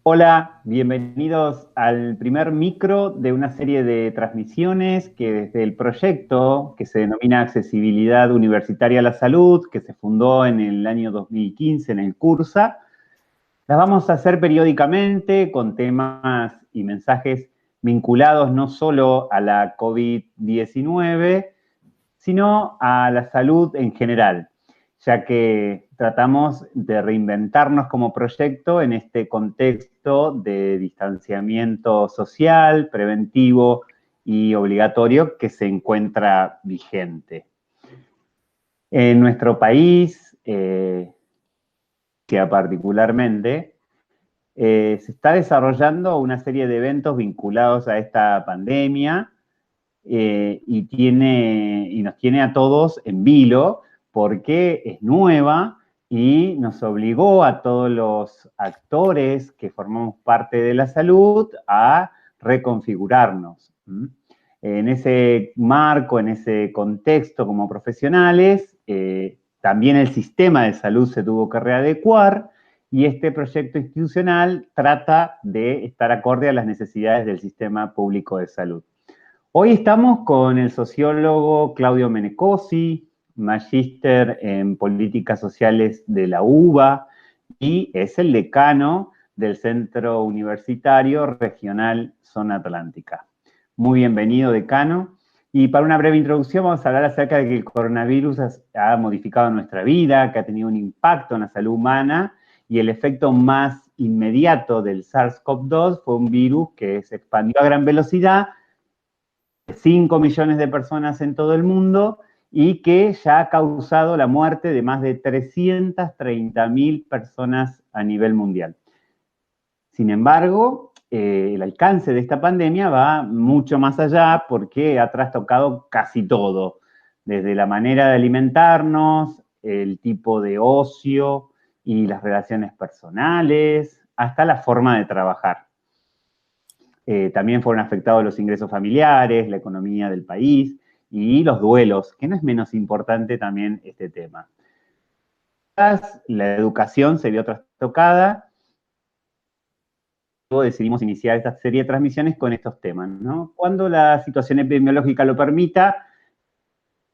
Hola, bienvenidos al primer micro de una serie de transmisiones que desde el proyecto que se denomina Accesibilidad Universitaria a la Salud, que se fundó en el año 2015 en el CURSA, las vamos a hacer periódicamente con temas y mensajes vinculados no solo a la COVID-19, sino a la salud en general, ya que tratamos de reinventarnos como proyecto en este contexto de distanciamiento social, preventivo y obligatorio que se encuentra vigente. En nuestro país, que particularmente, se está desarrollando una serie de eventos vinculados a esta pandemia y nos tiene a todos en vilo porque es nueva y nos obligó a todos los actores que formamos parte de la salud a reconfigurarnos. En ese marco, en ese contexto como profesionales, también el sistema de salud se tuvo que readecuar y este proyecto institucional trata de estar acorde a las necesidades del sistema público de salud. Hoy estamos con el sociólogo Claudio Menecosi, magíster en políticas sociales de la UBA y es el decano del Centro Universitario Regional Zona Atlántica. Muy bienvenido, decano. Y para una breve introducción vamos a hablar acerca de que el coronavirus ha modificado nuestra vida, que ha tenido un impacto en la salud humana y el efecto más inmediato del SARS-CoV-2 fue un virus que se expandió a gran velocidad, 5 millones de personas en todo el mundo y que ya ha causado la muerte de más de 330.000 personas a nivel mundial. Sin embargo, el alcance de esta pandemia va mucho más allá porque ha trastocado casi todo, desde la manera de alimentarnos, el tipo de ocio y las relaciones personales, hasta la forma de trabajar. También fueron afectados los ingresos familiares, la economía del país y los duelos, que no es menos importante también este tema. La educación se vio trastocada. Luego decidimos iniciar esta serie de transmisiones con estos temas, ¿no? Cuando la situación epidemiológica lo permita,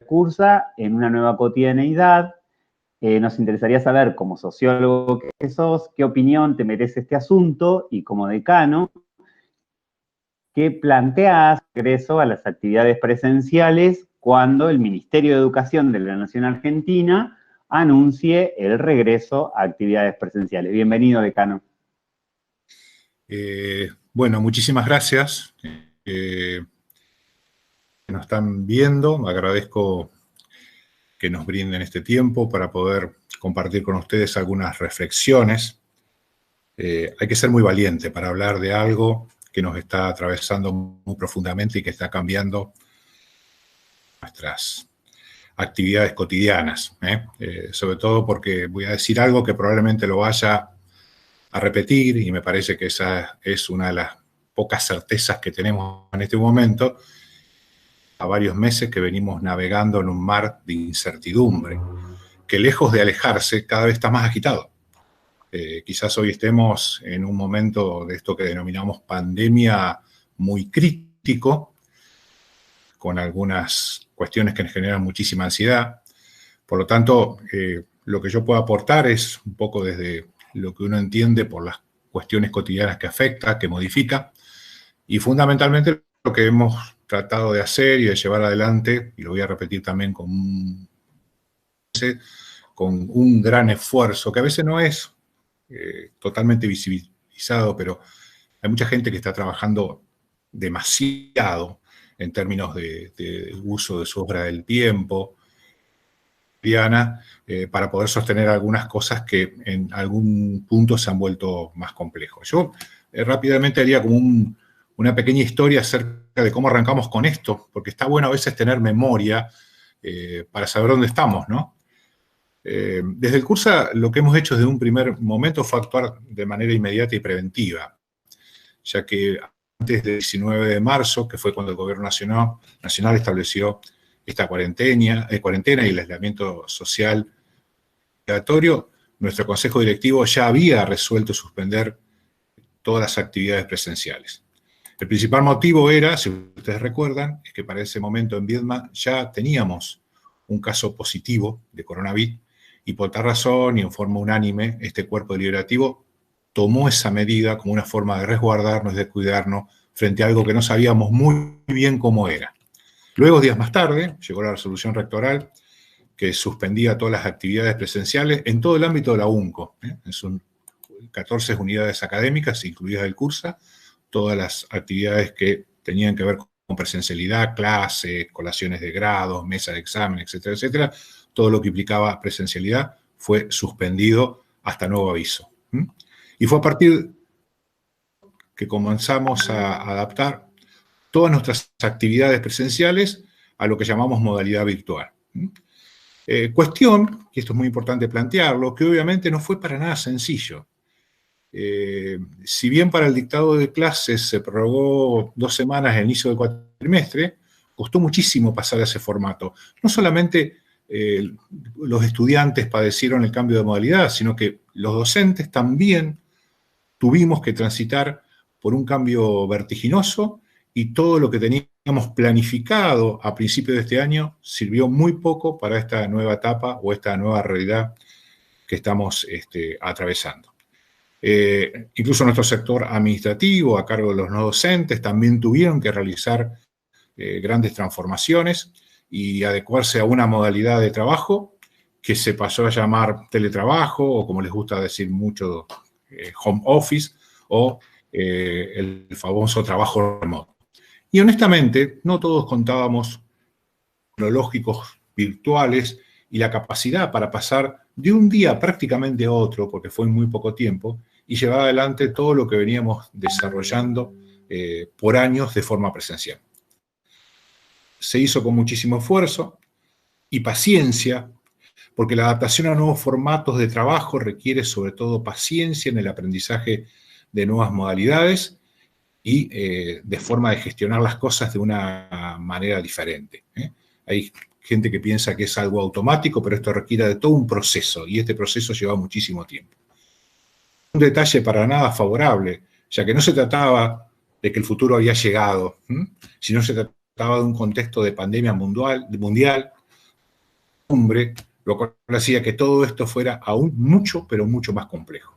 cursa en una nueva cotidianeidad. Nos interesaría saber, como sociólogo que sos, qué opinión te merece este asunto y como decano, ¿qué planteas regreso a las actividades presenciales cuando el Ministerio de Educación de la Nación Argentina anuncie el regreso a actividades presenciales? Bienvenido, decano. Bueno, muchísimas gracias. Nos están viendo, agradezco que nos brinden este tiempo para poder compartir con ustedes algunas reflexiones. Hay que ser muy valiente para hablar de algo que nos está atravesando muy profundamente y que está cambiando nuestras actividades cotidianas, sobre todo porque voy a decir algo que probablemente lo vaya a repetir y me parece que esa es una de las pocas certezas que tenemos en este momento, a varios meses que venimos navegando en un mar de incertidumbre, que lejos de alejarse cada vez está más agitado. Quizás hoy estemos en un momento de esto que denominamos pandemia muy crítico, con algunas cuestiones que nos generan muchísima ansiedad. Por lo tanto, lo que yo puedo aportar es un poco desde lo que uno entiende por las cuestiones cotidianas que afecta, que modifica, y fundamentalmente lo que hemos tratado de hacer y de llevar adelante, y lo voy a repetir también con un gran esfuerzo, que a veces no es totalmente visibilizado, pero hay mucha gente que está trabajando demasiado en términos de uso de su obra del tiempo, para poder sostener algunas cosas que en algún punto se han vuelto más complejos. Yo rápidamente haría como una pequeña historia acerca de cómo arrancamos con esto, porque está bueno a veces tener memoria para saber dónde estamos, ¿no? Desde el CURSA lo que hemos hecho desde un primer momento fue actuar de manera inmediata y preventiva, ya que antes del 19 de marzo, que fue cuando el Gobierno Nacional estableció esta cuarentena y el aislamiento social obligatorio, nuestro Consejo Directivo ya había resuelto suspender todas las actividades presenciales. El principal motivo era, si ustedes recuerdan, es que para ese momento en Viedma ya teníamos un caso positivo de coronavirus y por tal razón y en forma unánime este cuerpo deliberativo tomó esa medida como una forma de resguardarnos, de cuidarnos frente a algo que no sabíamos muy bien cómo era. Luego, días más tarde, llegó la resolución rectoral que suspendía todas las actividades presenciales en todo el ámbito de la UNCO. Son 14 unidades académicas, incluidas el CURSA, todas las actividades que tenían que ver con presencialidad, clases, colaciones de grado, mesa de examen, etcétera, etcétera. Todo lo que implicaba presencialidad fue suspendido hasta nuevo aviso. Y fue a partir que comenzamos a adaptar todas nuestras actividades presenciales a lo que llamamos modalidad virtual. Cuestión, que esto es muy importante plantearlo, que obviamente no fue para nada sencillo. Si bien para el dictado de clases se prorrogó 2 semanas el inicio del cuatrimestre, costó muchísimo pasar a ese formato. No solamente los estudiantes padecieron el cambio de modalidad, sino que los docentes también tuvimos que transitar por un cambio vertiginoso y todo lo que teníamos planificado a principios de este año sirvió muy poco para esta nueva etapa o esta nueva realidad que estamos atravesando. Incluso nuestro sector administrativo, a cargo de los no docentes, también tuvieron que realizar grandes transformaciones y adecuarse a una modalidad de trabajo que se pasó a llamar teletrabajo, o como les gusta decir mucho, home office, o el famoso trabajo remoto. Y honestamente, no todos contábamos tecnológicos virtuales y la capacidad para pasar de un día prácticamente a otro, porque fue en muy poco tiempo, y llevar adelante todo lo que veníamos desarrollando por años de forma presencial. Se hizo con muchísimo esfuerzo y paciencia, porque la adaptación a nuevos formatos de trabajo requiere sobre todo paciencia en el aprendizaje de nuevas modalidades y de forma de gestionar las cosas de una manera diferente. Hay gente que piensa que es algo automático, pero esto requiere de todo un proceso, y este proceso lleva muchísimo tiempo. Un detalle para nada favorable, ya que no se trataba de que el futuro había llegado, sino se trataba de un contexto de pandemia mundial, lo cual hacía que todo esto fuera aún mucho, pero mucho más complejo.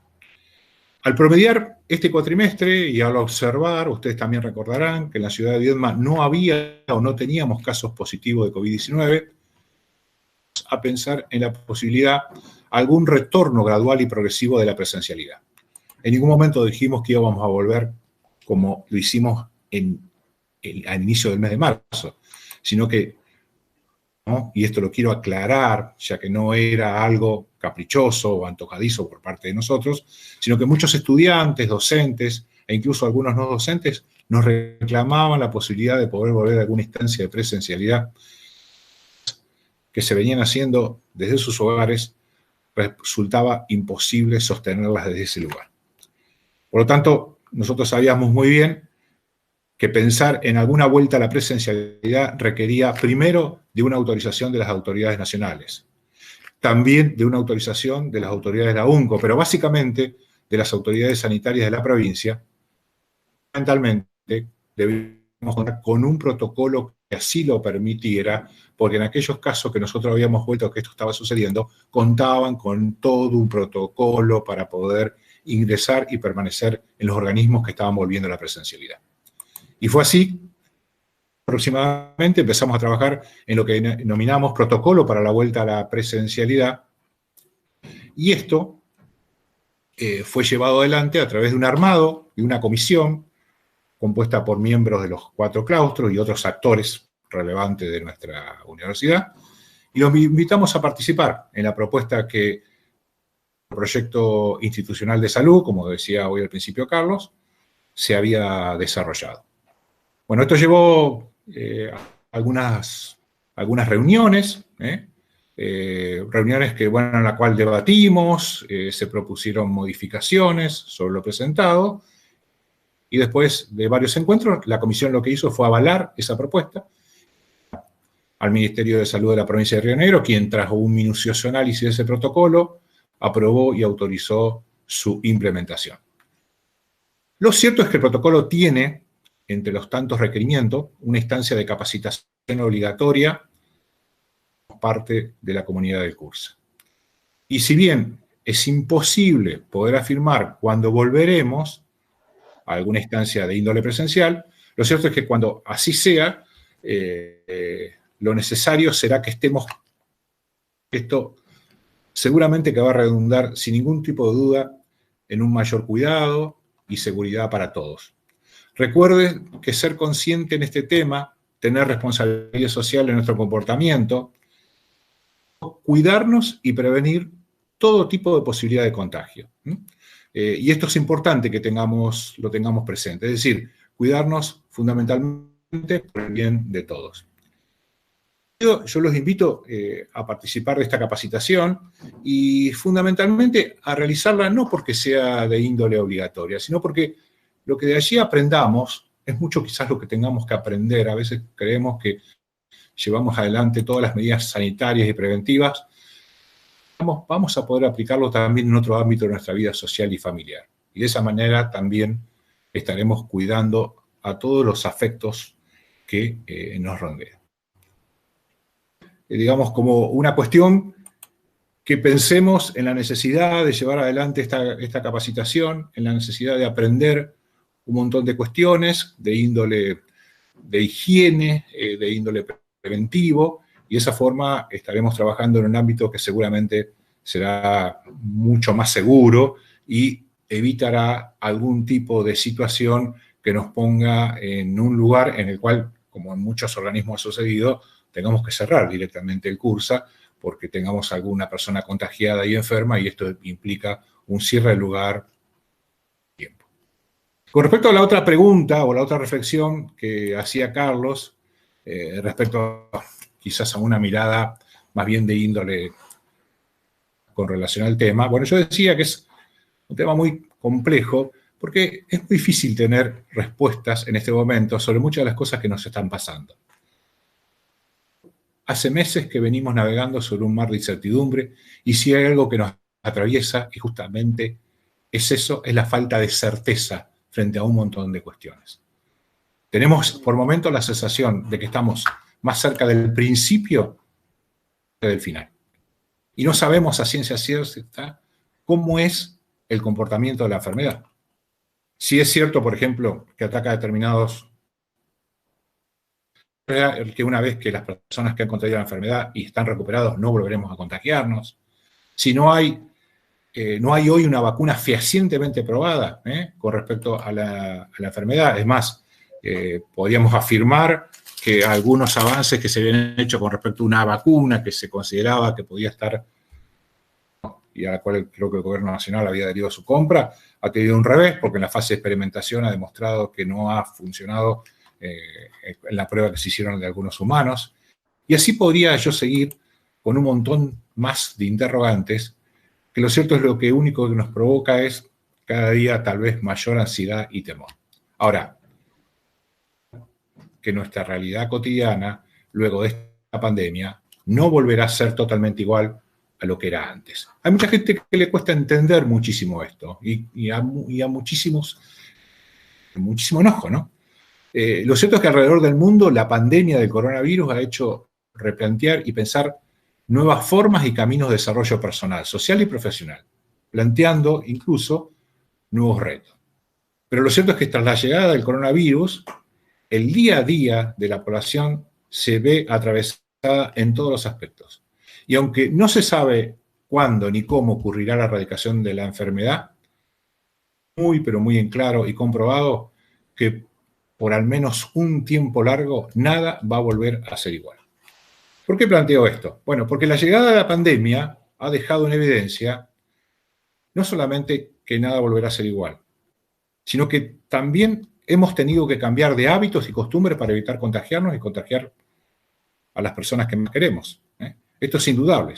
Al promediar este cuatrimestre y al observar, ustedes también recordarán que en la ciudad de Viedma no había o no teníamos casos positivos de COVID-19, a pensar en la posibilidad de algún retorno gradual y progresivo de la presencialidad. En ningún momento dijimos que íbamos a volver como lo hicimos al inicio del mes de marzo, sino que, ¿no? Y esto lo quiero aclarar, ya que no era algo caprichoso o antojadizo por parte de nosotros, sino que muchos estudiantes, docentes e incluso algunos no docentes nos reclamaban la posibilidad de poder volver a alguna instancia de presencialidad que se venían haciendo desde sus hogares, resultaba imposible sostenerlas desde ese lugar. Por lo tanto, nosotros sabíamos muy bien que pensar en alguna vuelta a la presencialidad requería primero de una autorización de las autoridades nacionales, también de una autorización de las autoridades de la UNCO, pero básicamente de las autoridades sanitarias de la provincia. Fundamentalmente debíamos contar con un protocolo que así lo permitiera, porque en aquellos casos que nosotros habíamos vuelto que esto estaba sucediendo, contaban con todo un protocolo para poder ingresar y permanecer en los organismos que estaban volviendo a la presencialidad. Y fue así, aproximadamente empezamos a trabajar en lo que denominamos protocolo para la vuelta a la presencialidad, y esto fue llevado adelante a través de un armado y una comisión compuesta por miembros de los 4 claustros y otros actores relevantes de nuestra universidad, y los invitamos a participar en la propuesta que el proyecto institucional de salud, como decía hoy al principio Carlos, se había desarrollado. Bueno, esto llevó algunas reuniones, reuniones que, bueno, en la cual debatimos, se propusieron modificaciones sobre lo presentado, y después de varios encuentros, la comisión lo que hizo fue avalar esa propuesta al Ministerio de Salud de la provincia de Río Negro, quien tras un minucioso análisis de ese protocolo, aprobó y autorizó su implementación. Lo cierto es que el protocolo tiene, entre los tantos requerimientos, una instancia de capacitación obligatoria por parte de la comunidad del curso. Y si bien es imposible poder afirmar cuándo volveremos a alguna instancia de índole presencial, lo cierto es que cuando así sea, lo necesario será que estemos. Esto seguramente que va a redundar, sin ningún tipo de duda, en un mayor cuidado y seguridad para todos. Recuerde que ser consciente en este tema, tener responsabilidad social en nuestro comportamiento, cuidarnos y prevenir todo tipo de posibilidad de contagio. Y esto es importante que lo tengamos presente, es decir, cuidarnos fundamentalmente por el bien de todos. Yo los invito a participar de esta capacitación y fundamentalmente a realizarla no porque sea de índole obligatoria, sino porque lo que de allí aprendamos es mucho quizás lo que tengamos que aprender. A veces creemos que llevamos adelante todas las medidas sanitarias y preventivas, vamos a poder aplicarlo también en otro ámbito de nuestra vida social y familiar. Y de esa manera también estaremos cuidando a todos los afectos que nos rodean. Digamos, como una cuestión que pensemos en la necesidad de llevar adelante esta capacitación, en la necesidad de aprender un montón de cuestiones de índole de higiene, de índole preventivo, y de esa forma estaremos trabajando en un ámbito que seguramente será mucho más seguro y evitará algún tipo de situación que nos ponga en un lugar en el cual, como en muchos organismos ha sucedido, tengamos que cerrar directamente el curso porque tengamos alguna persona contagiada y enferma, y esto implica un cierre del lugar. Tiempo. Con respecto a la otra pregunta o la otra reflexión que hacía Carlos, respecto quizás a una mirada más bien de índole con relación al tema, bueno, yo decía que es un tema muy complejo porque es muy difícil tener respuestas en este momento sobre muchas de las cosas que nos están pasando. Hace meses que venimos navegando sobre un mar de incertidumbre, y si hay algo que nos atraviesa, y justamente es eso, es la falta de certeza frente a un montón de cuestiones. Tenemos por momentos la sensación de que estamos más cerca del principio que del final. Y no sabemos a ciencia cierta cómo es el comportamiento de la enfermedad. Si es cierto, por ejemplo, que ataca a determinados, que una vez que las personas que han contraído la enfermedad y están recuperados no volveremos a contagiarnos. Si no hay hoy una vacuna fehacientemente probada con respecto a la enfermedad. Es más, podríamos afirmar que algunos avances que se habían hecho con respecto a una vacuna que se consideraba que podía estar, y a la cual creo que el gobierno nacional había adherido a su compra, ha tenido un revés, porque en la fase de experimentación ha demostrado que no ha funcionado en la prueba que se hicieron de algunos humanos. Y así podría yo seguir con un montón más de interrogantes, que lo cierto es lo que único que nos provoca es cada día tal vez mayor ansiedad y temor. Ahora, que nuestra realidad cotidiana, luego de esta pandemia, no volverá a ser totalmente igual a lo que era antes. Hay mucha gente que le cuesta entender muchísimo esto y a muchísimo enojo, ¿no? Lo cierto es que alrededor del mundo la pandemia del coronavirus ha hecho replantear y pensar nuevas formas y caminos de desarrollo personal, social y profesional, planteando incluso nuevos retos. Pero lo cierto es que tras la llegada del coronavirus, el día a día de la población se ve atravesada en todos los aspectos. Y aunque no se sabe cuándo ni cómo ocurrirá la erradicación de la enfermedad, muy pero muy en claro y comprobado que por al menos un tiempo largo nada va a volver a ser igual. ¿Por qué planteo esto? Bueno, porque la llegada de la pandemia ha dejado en evidencia no solamente que nada volverá a ser igual, sino que también hemos tenido que cambiar de hábitos y costumbres para evitar contagiarnos y contagiar a las personas que más queremos. Esto es indudable.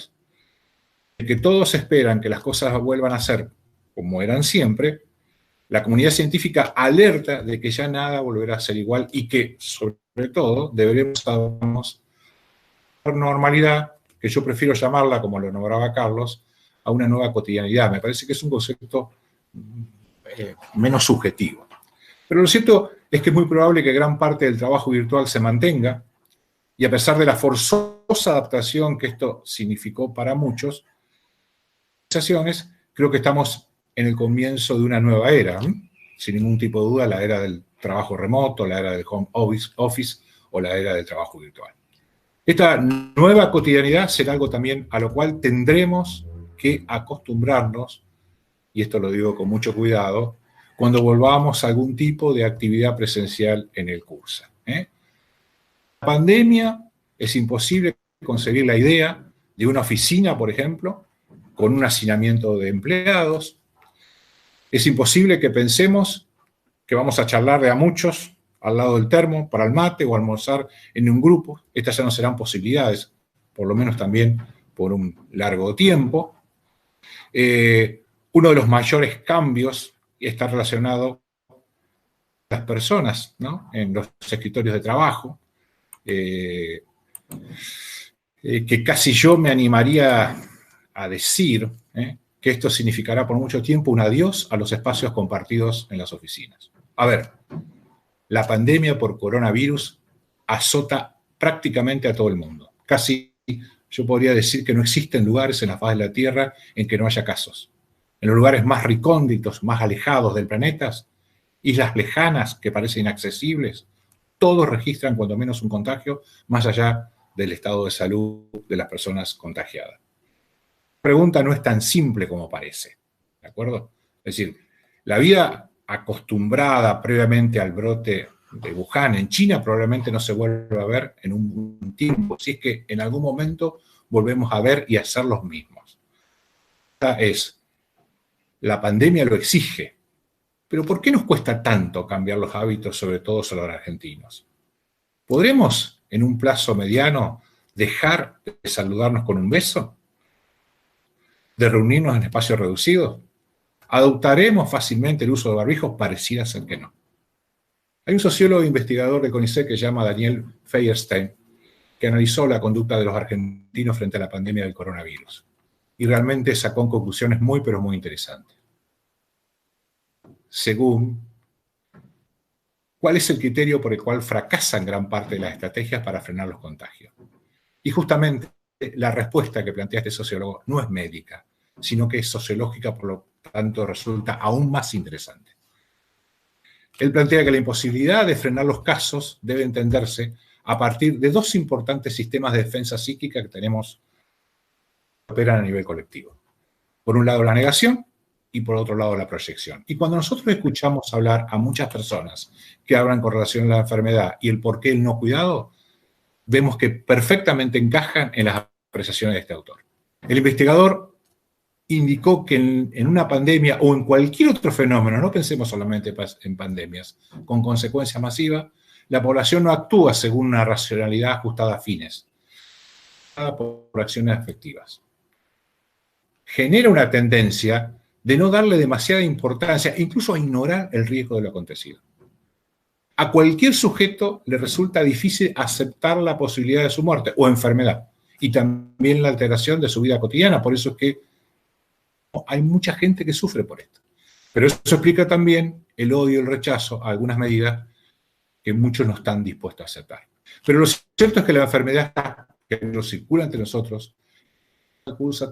Que todos esperan que las cosas vuelvan a ser como eran siempre, la comunidad científica alerta de que ya nada volverá a ser igual y que, sobre todo, deberemos adaptarnos a una normalidad, que yo prefiero llamarla, como lo nombraba Carlos, a una nueva cotidianidad. Me parece que es un concepto menos subjetivo. Pero lo cierto es que es muy probable que gran parte del trabajo virtual se mantenga, y a pesar de la forzosa adaptación que esto significó para muchos, creo que estamos en el comienzo de una nueva era, ¿eh? Sin ningún tipo de duda, la era del trabajo remoto, la era del home office o la era del trabajo virtual. Esta nueva cotidianidad será algo también a lo cual tendremos que acostumbrarnos, y esto lo digo con mucho cuidado, cuando volvamos a algún tipo de actividad presencial en el curso. La pandemia es imposible concebir la idea de una oficina, por ejemplo, con un hacinamiento de empleados. Es imposible que pensemos que vamos a charlar de a muchos al lado del termo para el mate o almorzar en un grupo. Estas ya no serán posibilidades, por lo menos también por un largo tiempo. Uno de los mayores cambios está relacionado con las personas, ¿no? En los escritorios de trabajo, que casi yo me animaría a decir que esto significará por mucho tiempo un adiós a los espacios compartidos en las oficinas. A ver, la pandemia por coronavirus azota prácticamente a todo el mundo. Casi yo podría decir que no existen lugares en la faz de la Tierra en que no haya casos. En los lugares más recónditos, más alejados del planeta, islas lejanas que parecen inaccesibles, todos registran cuando menos un contagio, más allá del estado de salud de las personas contagiadas. La pregunta no es tan simple como parece, ¿de acuerdo? Es decir, la vida acostumbrada previamente al brote de Wuhan en China probablemente no se vuelva a ver en un tiempo, si es que en algún momento volvemos a ver y a ser los mismos. Esta es, la pandemia lo exige, pero ¿por qué nos cuesta tanto cambiar los hábitos, sobre todo a los argentinos? ¿Podremos, en un plazo mediano, dejar de saludarnos con un beso? ¿De reunirnos en espacios reducidos? ¿Adoptaremos fácilmente el uso de barbijos? Pareciera ser que no. Hay un sociólogo e investigador de CONICET que se llama Daniel Feierstein, que analizó la conducta de los argentinos frente a la pandemia del coronavirus. Y realmente sacó conclusiones muy, pero muy interesantes. Según, ¿cuál es el criterio por el cual fracasan gran parte de las estrategias para frenar los contagios? Y justamente la respuesta que plantea este sociólogo no es médica, sino que es sociológica, por lo tanto resulta aún más interesante. Él plantea que la imposibilidad de frenar los casos debe entenderse a partir de dos importantes sistemas de defensa psíquica que tenemos que operan a nivel colectivo. Por un lado, la negación y por otro lado, la proyección. Y cuando nosotros escuchamos hablar a muchas personas que hablan con relación a la enfermedad y el por qué el no cuidado, vemos que perfectamente encajan en las apreciaciones de este autor. El investigador indicó que en una pandemia o en cualquier otro fenómeno, no pensemos solamente en pandemias, con consecuencias masivas, la población no actúa según una racionalidad ajustada a fines, por acciones efectivas. Genera una tendencia de no darle demasiada importancia, incluso a ignorar el riesgo de lo acontecido. A cualquier sujeto le resulta difícil aceptar la posibilidad de su muerte o enfermedad, y también la alteración de su vida cotidiana. Por eso es que hay mucha gente que sufre por esto. Pero eso explica también el odio y el rechazo a algunas medidas que muchos no están dispuestos a aceptar. Pero lo cierto es que la enfermedad que nos circula entre nosotros,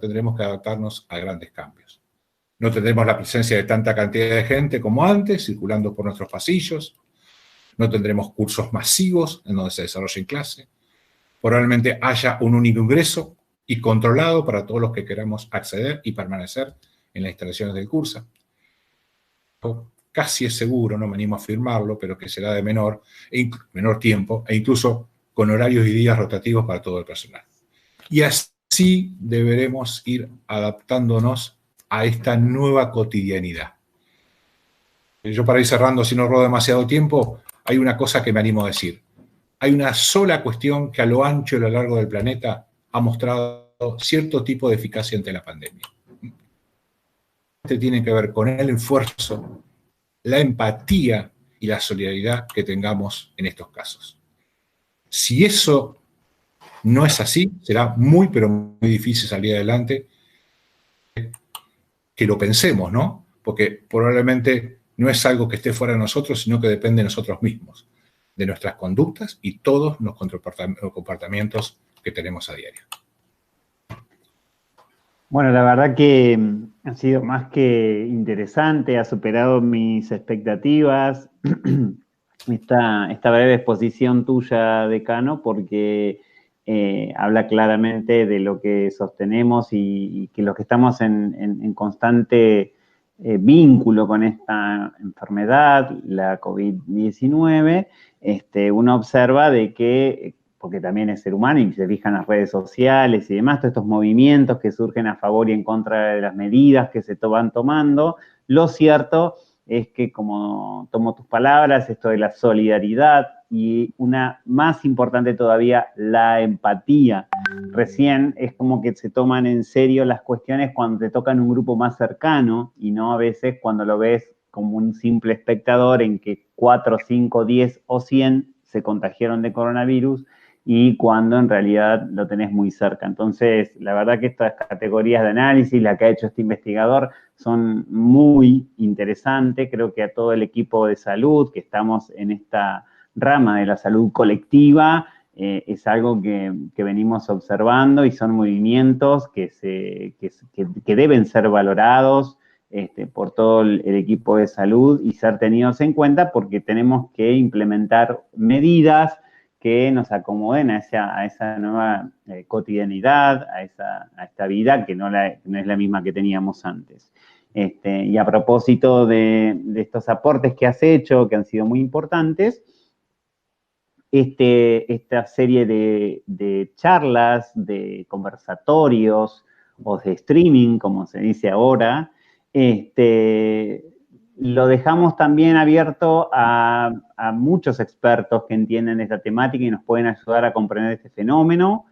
tendremos que adaptarnos a grandes cambios. No tendremos la presencia de tanta cantidad de gente como antes, circulando por nuestros pasillos. No tendremos cursos masivos en donde se desarrolle en clase. Probablemente haya un único ingreso y controlado para todos los que queramos acceder y permanecer en las instalaciones del curso. Casi es seguro, no me animo a afirmarlo, pero que será de menor tiempo e incluso con horarios y días rotativos para todo el personal. Y así deberemos ir adaptándonos a esta nueva cotidianidad. Yo, para ir cerrando, si no robo demasiado tiempo, hay una cosa que me animo a decir. Hay una sola cuestión que a lo ancho y a lo largo del planeta ha mostrado cierto tipo de eficacia ante la pandemia. Este tiene que ver con el esfuerzo, la empatía y la solidaridad que tengamos en estos casos. Si eso no es así, será muy, pero muy difícil salir adelante. Que lo pensemos, ¿no? Porque probablemente no es algo que esté fuera de nosotros, sino que depende de nosotros mismos, de nuestras conductas y todos los comportamientos que tenemos a diario. Bueno, la verdad que ha sido más que interesante, ha superado mis expectativas esta breve exposición tuya, decano, porque habla claramente de lo que sostenemos y que los que estamos en constante vínculo con esta enfermedad, la COVID-19, uno observa de que, porque también es ser humano y se fijan en las redes sociales y demás, todos estos movimientos que surgen a favor y en contra de las medidas que se van tomando, lo cierto es que, como tomo tus palabras, esto de la solidaridad y una más importante todavía, la empatía. Recién es como que se toman en serio las cuestiones cuando te tocan un grupo más cercano y no a veces cuando lo ves como un simple espectador en que 4, 5, 10 o 100 se contagiaron de coronavirus y cuando en realidad lo tenés muy cerca. Entonces, la verdad que estas categorías de análisis, la que ha hecho este investigador, son muy interesantes. Creo que a todo el equipo de salud, que estamos en esta rama de la salud colectiva, es algo que venimos observando y son movimientos que deben ser valorados por todo el equipo de salud y ser tenidos en cuenta porque tenemos que implementar medidas que nos acomoden a esa nueva cotidianidad, a esta vida que no es la misma que teníamos antes. Y a propósito de estos aportes que has hecho, que han sido muy importantes, esta serie de charlas, de conversatorios o de streaming, como se dice ahora, lo dejamos también abierto a muchos expertos que entienden esta temática y nos pueden ayudar a comprender este fenómeno.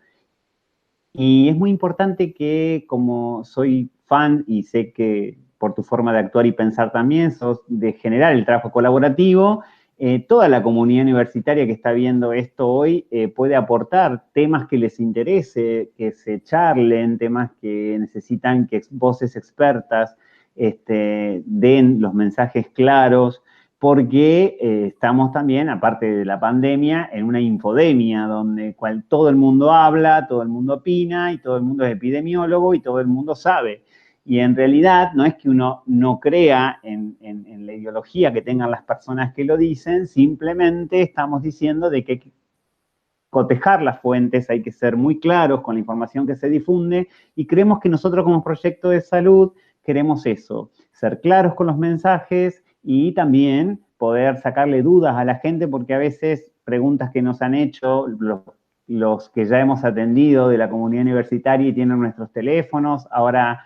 Y es muy importante que, como soy fan y sé que por tu forma de actuar y pensar también, sos de generar el trabajo colaborativo, toda la comunidad universitaria que está viendo esto hoy puede aportar temas que les interese, que se charlen, temas que necesitan que voces expertas den los mensajes claros, porque estamos también, aparte de la pandemia, en una infodemia donde todo el mundo habla, todo el mundo opina y todo el mundo es epidemiólogo y todo el mundo sabe. Y en realidad no es que uno no crea en la ideología que tengan las personas que lo dicen, simplemente estamos diciendo de que hay que cotejar las fuentes, hay que ser muy claros con la información que se difunde y creemos que nosotros como proyecto de salud queremos eso, ser claros con los mensajes y también poder sacarle dudas a la gente porque a veces preguntas que nos han hecho los que ya hemos atendido de la comunidad universitaria y tienen nuestros teléfonos, ahora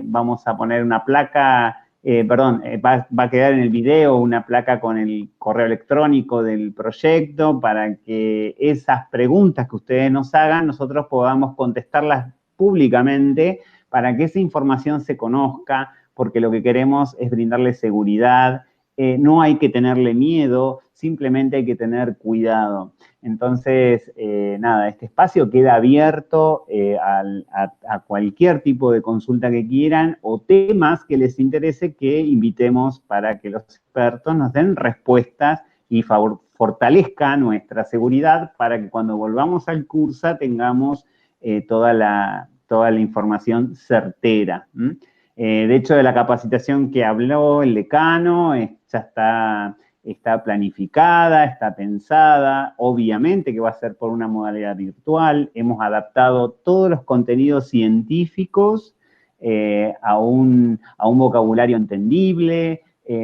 vamos a poner una placa, va a quedar en el video una placa con el correo electrónico del proyecto para que esas preguntas que ustedes nos hagan, nosotros podamos contestarlas públicamente para que esa información se conozca, porque lo que queremos es brindarle seguridad, no hay que tenerle miedo, simplemente hay que tener cuidado. Entonces, nada, este espacio queda abierto a cualquier tipo de consulta que quieran o temas que les interese que invitemos para que los expertos nos den respuestas y fortalezcan nuestra seguridad para que cuando volvamos al curso tengamos toda la información certera. De hecho, de la capacitación que habló el decano, ya está planificada, está pensada, obviamente que va a ser por una modalidad virtual. Hemos adaptado todos los contenidos científicos a un vocabulario entendible,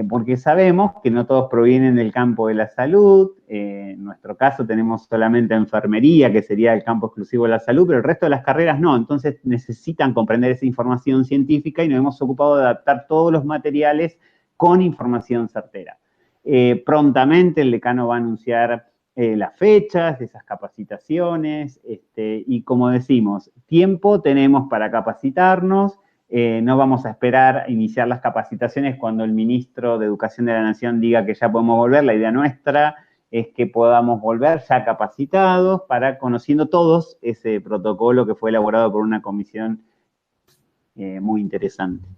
porque sabemos que no todos provienen del campo de la salud. En nuestro caso tenemos solamente enfermería, que sería el campo exclusivo de la salud, pero el resto de las carreras no. Entonces necesitan comprender esa información científica y nos hemos ocupado de adaptar todos los materiales con información certera. Prontamente el decano va a anunciar las fechas de esas capacitaciones y como decimos, tiempo tenemos para capacitarnos. No vamos a esperar a iniciar las capacitaciones cuando el ministro de Educación de la Nación diga que ya podemos volver. La idea nuestra es que podamos volver ya capacitados para conociendo todos ese protocolo que fue elaborado por una comisión muy interesante.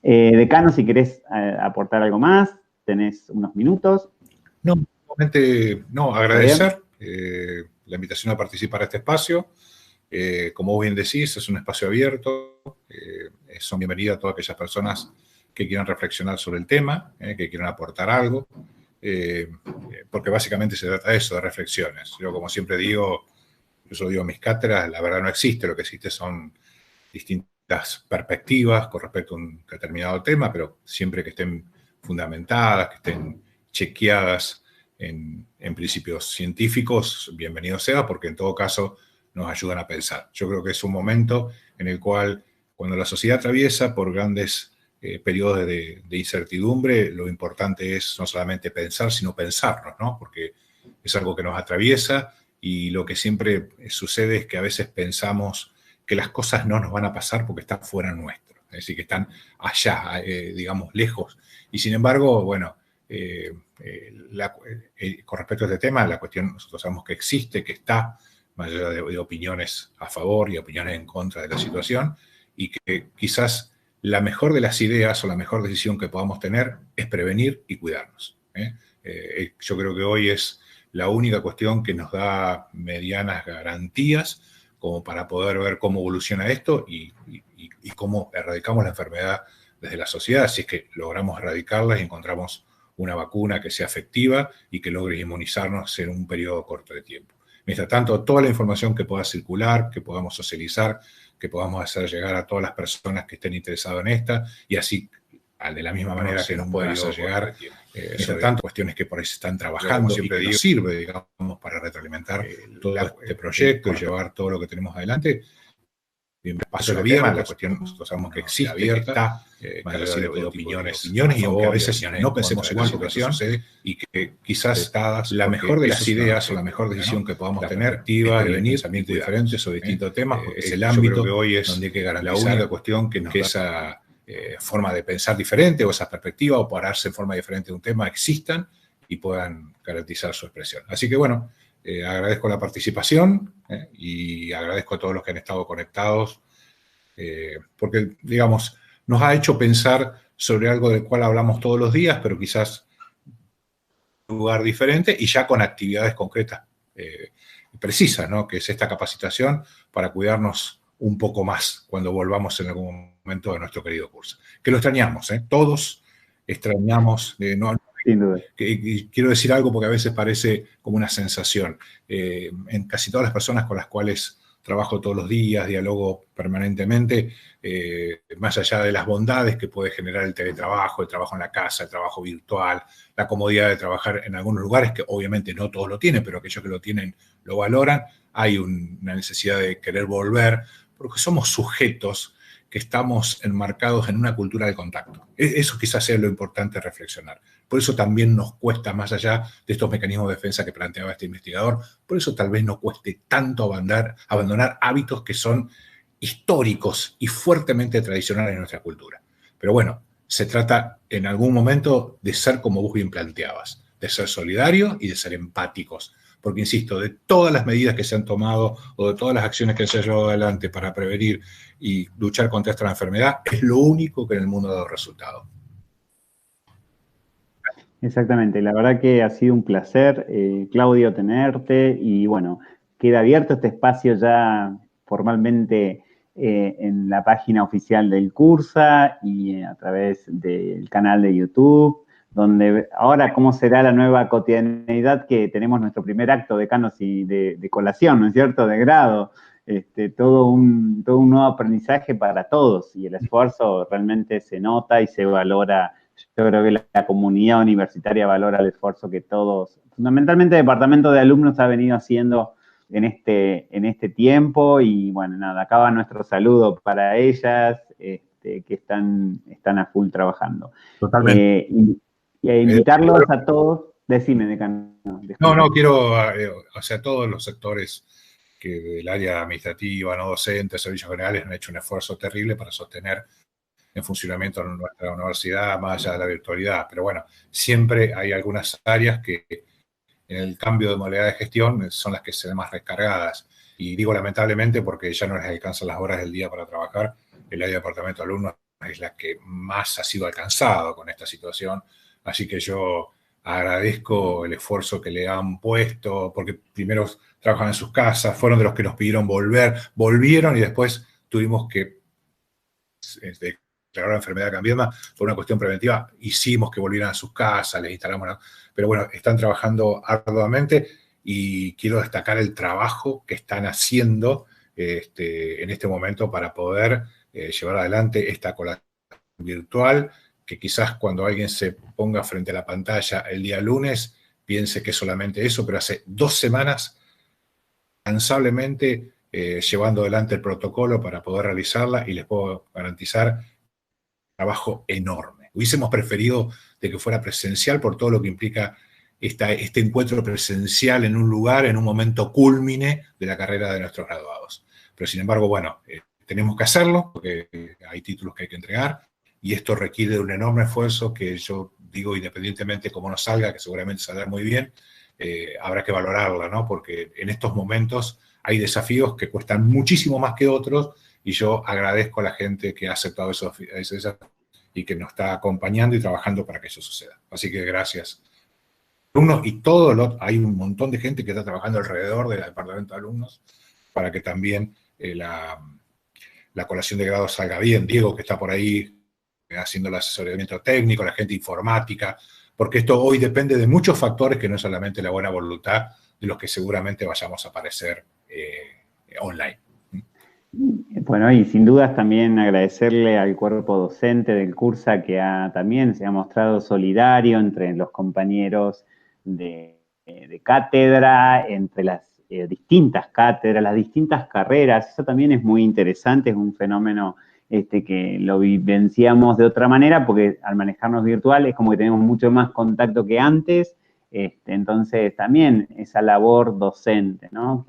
Decano, si querés aportar algo más, tenés unos minutos. No, simplemente, no, agradecer la invitación a participar en este espacio. Como vos bien decís, es un espacio abierto. Son bienvenidas todas aquellas personas que quieran reflexionar sobre el tema, que quieran aportar algo, porque básicamente se trata de eso, de reflexiones. Yo, como siempre digo, yo solo digo en mis cátedras, la verdad no existe, lo que existe son distintas perspectivas con respecto a un determinado tema, pero siempre que estén fundamentadas, que estén chequeadas en principios científicos, bienvenido sea, porque en todo caso nos ayudan a pensar. Yo creo que es un momento en el cual, cuando la sociedad atraviesa por grandes periodos de incertidumbre, lo importante es no solamente pensar, sino pensarnos, ¿no? Porque es algo que nos atraviesa y lo que siempre sucede es que a veces pensamos que las cosas no nos van a pasar porque están fuera nuestro, es decir, que están allá, digamos, lejos. Y sin embargo, bueno, con respecto a este tema, la cuestión nosotros sabemos que existe, que está, más allá de opiniones a favor y opiniones en contra de la situación, y que quizás la mejor de las ideas o la mejor decisión que podamos tener es prevenir y cuidarnos. Yo creo que hoy es la única cuestión que nos da medianas garantías como para poder ver cómo evoluciona esto y cómo erradicamos la enfermedad desde la sociedad, si es que logramos erradicarla y encontramos una vacuna que sea efectiva y que logre inmunizarnos en un periodo corto de tiempo. Mientras tanto, toda la información que pueda circular, que podamos socializar, que podamos hacer llegar a todas las personas que estén interesadas en esta, y así, de la misma manera que nos pueden hacer llegar, mientras tanto, cuestiones que por ahí se están trabajando, siempre digo, sirve, digamos, para retroalimentar todo este proyecto y llevar todo lo que tenemos adelante. Paso abierto, la cuestión nosotros sabemos que existe, abierta, más allá de opiniones, y aunque a veces no pensemos igual porque eso sucede, y que quizás la mejor de las ideas o la mejor decisión que podamos tener activa es venir pensamientos diferentes sobre distintos temas, porque es el ámbito que hoy es donde hay que garantizar la única cuestión que esa forma de pensar diferente o esa perspectiva o pararse en forma diferente de un tema existan y puedan garantizar su expresión. Así que bueno, agradezco la participación y agradezco a todos los que han estado conectados, porque, digamos, nos ha hecho pensar sobre algo del cual hablamos todos los días, pero quizás en un lugar diferente y ya con actividades concretas precisas, ¿no? Que es esta capacitación para cuidarnos un poco más cuando volvamos en algún momento a nuestro querido curso. Que lo extrañamos, todos extrañamos, no, sin duda. Y quiero decir algo porque a veces parece como una sensación. En casi todas las personas con las cuales trabajo todos los días, dialogo permanentemente, más allá de las bondades que puede generar el teletrabajo, el trabajo en la casa, el trabajo virtual, la comodidad de trabajar en algunos lugares, que obviamente no todos lo tienen, pero aquellos que lo tienen lo valoran, hay una necesidad de querer volver, porque somos sujetos que estamos enmarcados en una cultura de contacto. Eso quizás sea lo importante reflexionar. Por eso también nos cuesta, más allá de estos mecanismos de defensa que planteaba este investigador, por eso tal vez nos cueste tanto abandonar hábitos que son históricos y fuertemente tradicionales en nuestra cultura. Pero bueno, se trata en algún momento de ser como vos bien planteabas, de ser solidarios y de ser empáticos. Porque, insisto, de todas las medidas que se han tomado o de todas las acciones que se han llevado adelante para prevenir y luchar contra esta enfermedad, es lo único que en el mundo ha dado resultado. Exactamente, la verdad que ha sido un placer, Claudio, tenerte y bueno, queda abierto este espacio ya formalmente en la página oficial del Cursa y a través del canal de YouTube, donde ahora cómo será la nueva cotidianidad que tenemos nuestro primer acto de canos y de colación, ¿no es cierto?, de grado. Todo un nuevo aprendizaje para todos y el esfuerzo realmente se nota y se valora. Yo creo que la comunidad universitaria valora el esfuerzo que todos, fundamentalmente el departamento de alumnos, ha venido haciendo en este tiempo. Y bueno, nada, acá va nuestro saludo para ellas, que están a full trabajando. Totalmente. Y a invitarlos a todos, decime, decano. No, quiero, o sea, todos los sectores que del área administrativa, no docentes, servicios generales, han hecho un esfuerzo terrible para sostener en funcionamiento en nuestra universidad, más allá de la virtualidad. Pero bueno, siempre hay algunas áreas que en el cambio de modalidad de gestión son las que se ven más recargadas. Y digo lamentablemente porque ya no les alcanzan las horas del día para trabajar. El área de departamento de alumnos es la que más ha sido alcanzada con esta situación. Así que yo agradezco el esfuerzo que le han puesto, porque primero trabajan en sus casas, fueron de los que nos pidieron volver, volvieron y después tuvimos que declarar la enfermedad cambiada por una cuestión preventiva, hicimos que volvieran a sus casas, les instalamos, pero bueno, están trabajando arduamente y quiero destacar el trabajo que están haciendo en este momento para poder llevar adelante esta colaboración virtual, que quizás cuando alguien se ponga frente a la pantalla el día lunes piense que es solamente eso, pero hace 2 semanas incansablemente llevando adelante el protocolo para poder realizarla y les puedo garantizar trabajo enorme. Hubiésemos preferido de que fuera presencial por todo lo que implica este encuentro presencial en un lugar, en un momento cúlmine de la carrera de nuestros graduados. Pero sin embargo, bueno, tenemos que hacerlo porque hay títulos que hay que entregar y esto requiere de un enorme esfuerzo que yo digo, independientemente cómo nos salga, que seguramente saldrá muy bien, habrá que valorarla, ¿no? Porque en estos momentos hay desafíos que cuestan muchísimo más que otros y yo agradezco a la gente que ha aceptado esos y que nos está acompañando y trabajando para que eso suceda. Así que gracias. Alumnos y hay un montón de gente que está trabajando alrededor del departamento de alumnos para que también la colación de grado salga bien. Diego, que está por ahí haciendo el asesoramiento técnico, la gente informática, porque esto hoy depende de muchos factores que no es solamente la buena voluntad de los que seguramente vayamos a aparecer online. Bueno, y sin dudas también agradecerle al cuerpo docente del Cursa que también se ha mostrado solidario entre los compañeros de cátedra, entre las distintas cátedras, las distintas carreras. Eso también es muy interesante, es un fenómeno que lo vivenciamos de otra manera, porque al manejarnos virtual es como que tenemos mucho más contacto que antes. Entonces también esa labor docente, ¿no?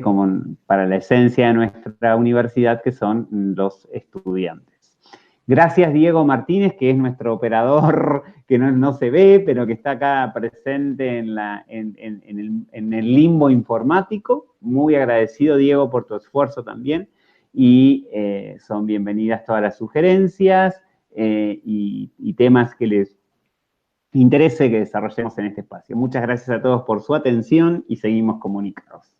Como para la esencia de nuestra universidad, que son los estudiantes. Gracias, Diego Martínez, que es nuestro operador, que no se ve, pero que está acá presente en el limbo informático. Muy agradecido, Diego, por tu esfuerzo también. Y son bienvenidas todas las sugerencias y temas que les interese que desarrollemos en este espacio. Muchas gracias a todos por su atención y seguimos comunicados.